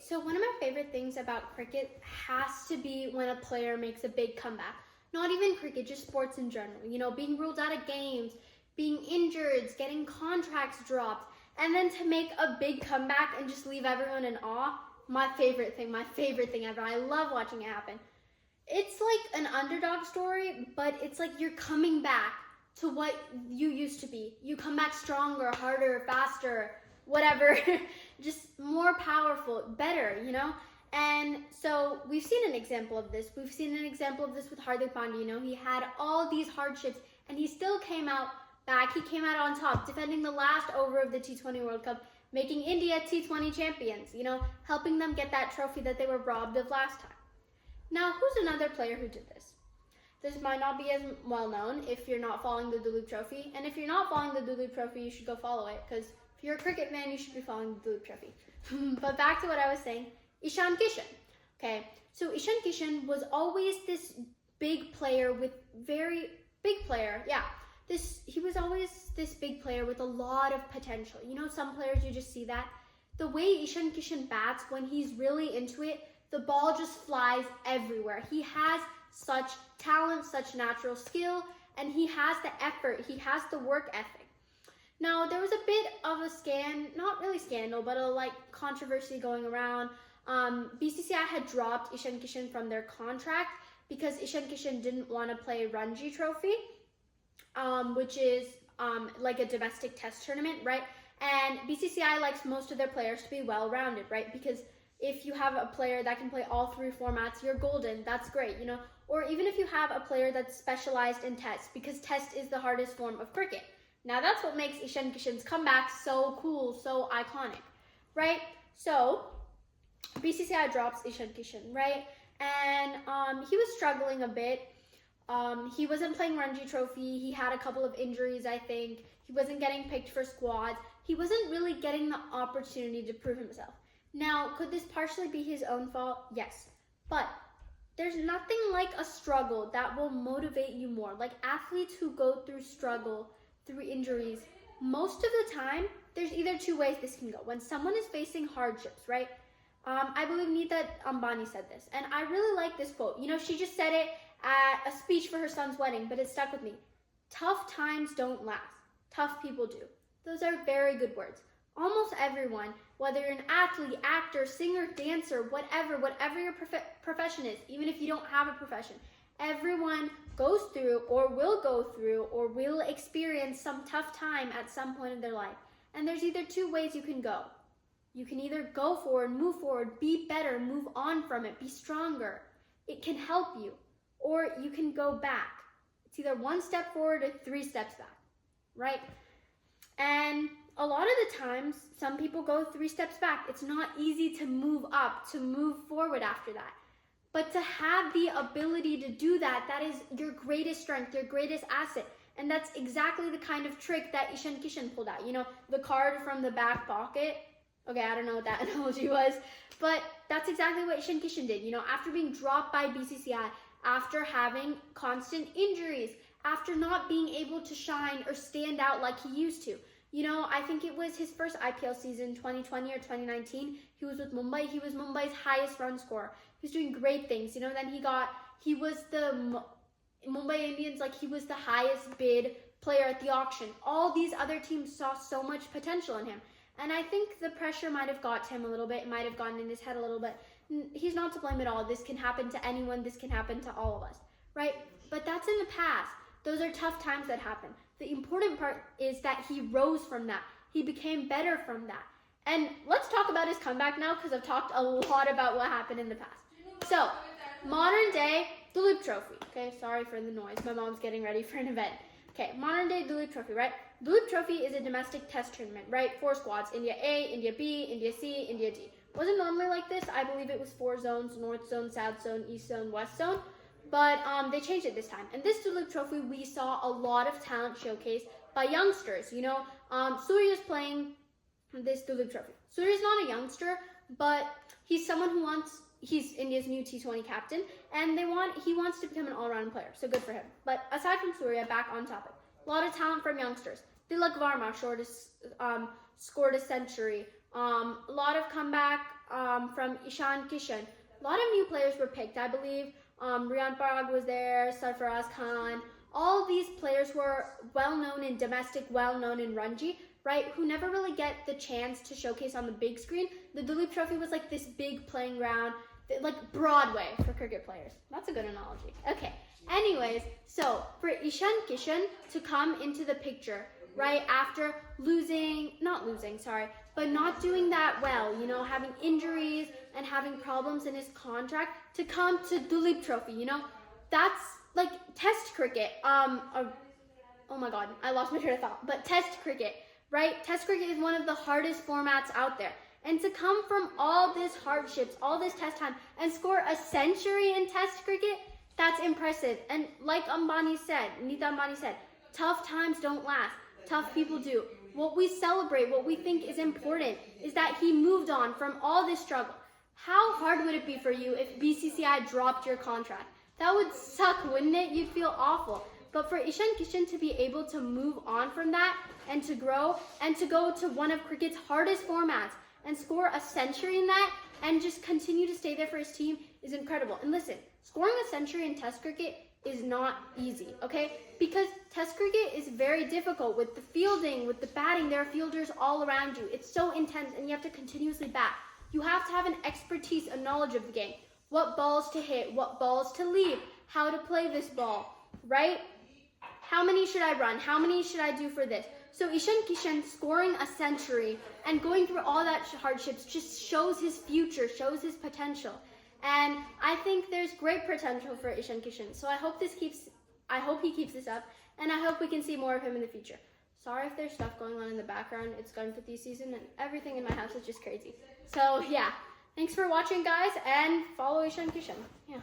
so one of my favorite things about cricket has to be when a player makes a big comeback. Not even cricket, just sports in general. You know, being ruled out of games, being injured, getting contracts dropped, and then to make a big comeback and just leave everyone in awe. My favorite thing ever. I love watching it happen. It's like an underdog story, but it's like you're coming back to what you used to be. You come back stronger, harder, faster, whatever, just more powerful, better, you know? And so we've seen an example of this. We've seen an example of this with Hardik Pandya. You know, he had all these hardships and he still came out back. He came out on top, defending the last over of the T20 World Cup, making India T20 champions, you know, helping them get that trophy that they were robbed of last time. Now, who's another player who did this? This might not be as well known if you're not following the Duleep Trophy. And if you're not following the Duleep Trophy, you should go follow it, because if you're a cricket fan, you should be following the Duleep Trophy. But back to what I was saying, Ishan Kishan. Okay, so Ishan Kishan was always this big player with he was always this big player with a lot of potential. You know, some players, you just see that. The way Ishan Kishan bats, when he's really into it, the ball just flies everywhere. He has such talent, such natural skill, and he has the effort, he has the work ethic. Now, there was a bit of a not really scandal, but a controversy going around. BCCI had dropped Ishan Kishan from their contract because Ishan Kishan didn't want to play Ranji Trophy, which is like a domestic test tournament, right? And BCCI likes most of their players to be well-rounded, right? Because if you have a player that can play all three formats, you're golden. That's great, you know? Or even if you have a player that's specialized in test, because test is the hardest form of cricket. Now, that's what makes Ishan Kishan's comeback so cool, so iconic, right? So, BCCI drops Ishan Kishan, right? And he was struggling a bit. He wasn't playing Ranji Trophy. He had a couple of injuries, I think. He wasn't getting picked for squads. He wasn't really getting the opportunity to prove himself. Now, could this partially be his own fault? Yes. But there's nothing like a struggle that will motivate you more. Like athletes who go through struggle, through injuries, most of the time, there's either two ways this can go. When someone is facing hardships, right? I believe Neeta Ambani said this, and I really like this quote. You know, she just said it at a speech for her son's wedding, but it stuck with me. Tough times don't last. Tough people do. Those are very good words. Almost everyone, whether you're an athlete, actor, singer, dancer, whatever your profession is, even if you don't have a profession, everyone goes through or will experience some tough time at some point in their life. And there's either two ways you can go. You can either go forward, move forward, be better, move on from it, be stronger. It can help you. Or you can go back. It's either one step forward or 3 steps back, right? And a lot of the times, some people go 3 steps back. It's not easy to move up, to move forward after that. But to have the ability to do that, that is your greatest strength, your greatest asset. And that's exactly the kind of trick that Ishan Kishan pulled out. You know, the card from the back pocket. Okay, I don't know what that analogy was, but that's exactly what Ishan Kishan did. You know, after being dropped by BCCI, after having constant injuries, after not being able to shine or stand out like he used to. You know, I think it was his first IPL season, 2020 or 2019. He was with Mumbai. He was Mumbai's highest run scorer. He was doing great things. You know, then he was the Mumbai Indians, he was the highest bid player at the auction. All these other teams saw so much potential in him. And I think the pressure might have got to him a little bit. It might have gotten in his head a little bit. He's not to blame at all. This can happen to anyone. This can happen to all of us, right? But that's in the past. Those are tough times that happen. The important part is that he rose from that. He became better from that. And let's talk about his comeback now, because I've talked a lot about what happened in the past. So, modern day Duleep Trophy. Okay, sorry for the noise. My mom's getting ready for an event. Okay, modern day Duleep Trophy, right? Duleep Trophy is a domestic test tournament, right? 4 squads, India A, India B, India C, India D. Wasn't normally like this. I believe it was 4 zones, North Zone, South Zone, East Zone, West Zone. But they changed it this time. And this Duleep Trophy, we saw a lot of talent showcased by youngsters. You know, Surya's playing this Duleep Trophy. Surya's not a youngster, but he's someone he's India's new T20 captain, and he wants to become an all-round player, so good for him. But aside from Surya, back on topic, a lot of talent from youngsters. Tilak Varma scored a century. A lot of comeback from Ishan Kishan. A lot of new players were picked. I believe Riyan Parag was there, Sarfaraz Khan. All these players were well-known in domestic, well-known in Ranji, right, who never really get the chance to showcase on the big screen. The Duleep Trophy was like this big playing ground, like Broadway for cricket players. That's a good analogy. Okay, anyways, so for Ishan Kishan to come into the picture, right, after but not doing that well, you know, having injuries and having problems in his contract, to come to Duleep Trophy, you know, that's like test cricket. Oh my God, I lost my train of thought. But test cricket, right? Test cricket is one of the hardest formats out there. And to come from all this hardships, all this test time, and score a century in test cricket, that's impressive. And like Nita Ambani said, tough times don't last. Tough people do. What we celebrate, what we think is important, is that he moved on from all this struggle. How hard would it be for you if BCCI dropped your contract? That would suck, wouldn't it? You'd feel awful. But for Ishan Kishan to be able to move on from that and to grow and to go to one of cricket's hardest formats and score a century in that and just continue to stay there for his team is incredible. And listen, scoring a century in test cricket is not easy, okay? Because test cricket is very difficult with the fielding, with the batting. There are fielders all around you. It's so intense and you have to continuously bat. You have to have an expertise, a knowledge of the game. What balls to hit, what balls to leave, how to play this ball, right? How many should I run? How many should I do for this? So Ishan Kishan scoring a century and going through all that hardships just shows his future, shows his potential. And I think there's great potential for Ishan Kishan. So I hope he keeps this up, and I hope we can see more of him in the future. Sorry if there's stuff going on in the background. It's Ganpati season and everything in my house is just crazy. So yeah, thanks for watching, guys, and follow Ishan Kishan. Yeah.